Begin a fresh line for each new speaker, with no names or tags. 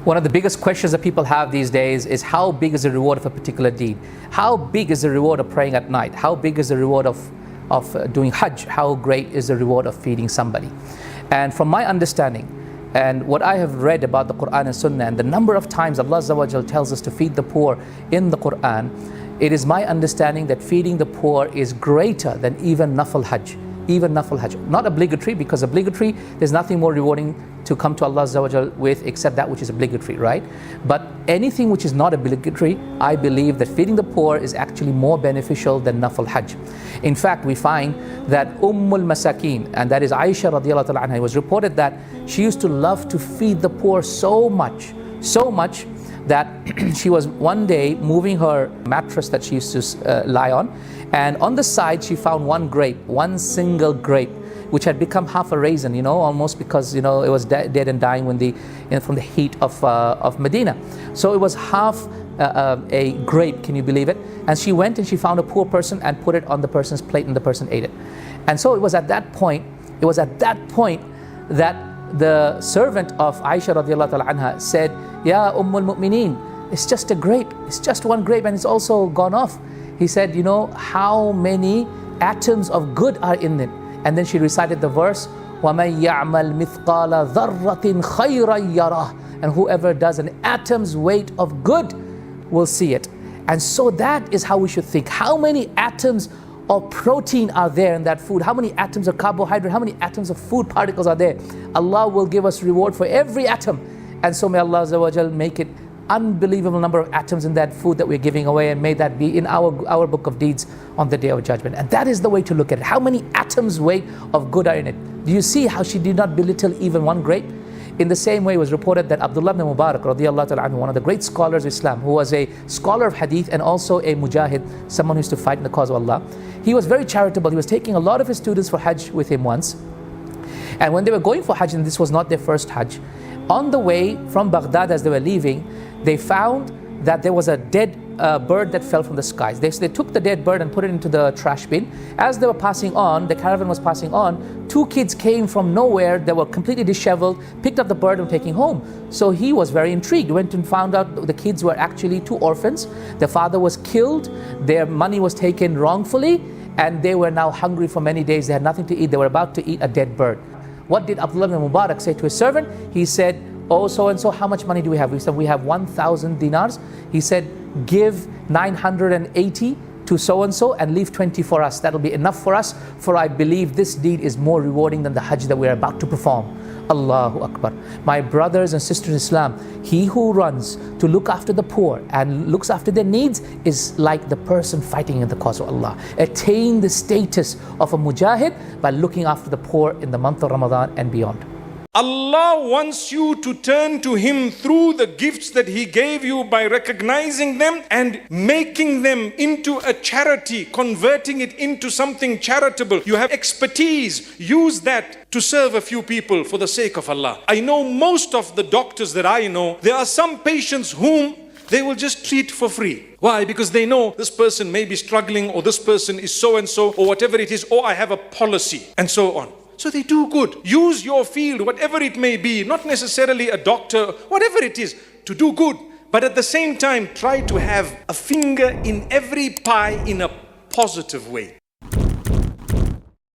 One of the biggest questions that people have these days is how big is the reward of a particular deed? How big is the reward of praying at night? How big is the reward of doing Hajj? How great is the reward of feeding somebody? And from my understanding, and what I have read about the Quran and Sunnah, and the number of times Allah Azza wa Jal tells us to feed the poor in the Quran, it is my understanding that feeding the poor is greater than even Nafal Hajj. Even Nafal Hajj. Not obligatory, because obligatory, there's nothing more rewarding to come to Allah Azza wa Jal with except that which is obligatory, right? But anything which is not obligatory, I believe that feeding the poor is actually more beneficial than Nafal Hajj. In fact, we find that Ummul Masakin, and that is Aisha radiallahu ta'ala anha, it was reported that she used to love to feed the poor so much that she was one day moving her mattress that she used to lie on the side she found one single grape, which had become half a raisin, almost, because it was dead and dying from the heat of Medina. So it was half a grape, can you believe it? And she went and she found a poor person and put it on the person's plate, and the person ate it. And so it was at that point that the servant of Aisha radiallahu ta'ala anha said, "Ya Ummul Mu'mineen, it's just a grape, it's just one grape and it's also gone off." He said, how many atoms of good are in it? And then she recited the verse, وَمَنْ يَعْمَلْ مِثْقَالَ ذَرَّةٍ خَيْرًا يَرَهُ, and whoever does an atom's weight of good will see it. And so that is how we should think. How many atoms of protein are there in that food? How many atoms of carbohydrate? How many atoms of food particles are there? Allah will give us reward for every atom. And so may Allah Azza wa Jal make it unbelievable number of atoms in that food that we're giving away, and may that be in our book of deeds on the Day of Judgment. And that is the way to look at it. How many atoms weight of good are in it? Do you see how she did not belittle even one grape? In the same way, it was reported that Abdullah ibn Mubarak radiallahu ta'ala anhu, one of the great scholars of Islam, who was a scholar of hadith and also a mujahid, someone who used to fight in the cause of Allah, he was very charitable. He was taking a lot of his students for Hajj with him once. And when they were going for Hajj, and this was not their first Hajj, on the way from Baghdad as they were leaving, they found that there was a dead bird that fell from the skies. They took the dead bird and put it into the trash bin. As they were passing on, the caravan was passing on, two kids came from nowhere. They were completely disheveled, picked up the bird and taking home. So he was very intrigued, went and found out the kids were actually two orphans. Their father was killed, their money was taken wrongfully, and they were now hungry for many days. They had nothing to eat. They were about to eat a dead bird. What did Abdullah ibn Mubarak say to his servant? He said, "Oh, so and so, how much money do we have?" We said, "We have 1,000 dinars. He said, "Give 980 to so and so and leave 20 for us. That'll be enough for us, for I believe this deed is more rewarding than the Hajj that we're about to perform." Allahu Akbar. My brothers and sisters in Islam, he who runs to look after the poor and looks after their needs is like the person fighting in the cause of Allah. Attain the status of a mujahid by looking after the poor in the month of Ramadan and beyond.
Allah wants you to turn to Him through the gifts that He gave you by recognizing them and making them into a charity, converting it into something charitable. You have expertise, use that to serve a few people for the sake of Allah. I know most of the doctors that I know, there are some patients whom they will just treat for free. Why? Because they know this person may be struggling, or this person is so and so, or whatever it is, or I have a policy, and so on. So they do good. Use your field, whatever it may be, not necessarily a doctor, whatever it is, to do good. But at the same time, try to have a finger in every pie in a positive way.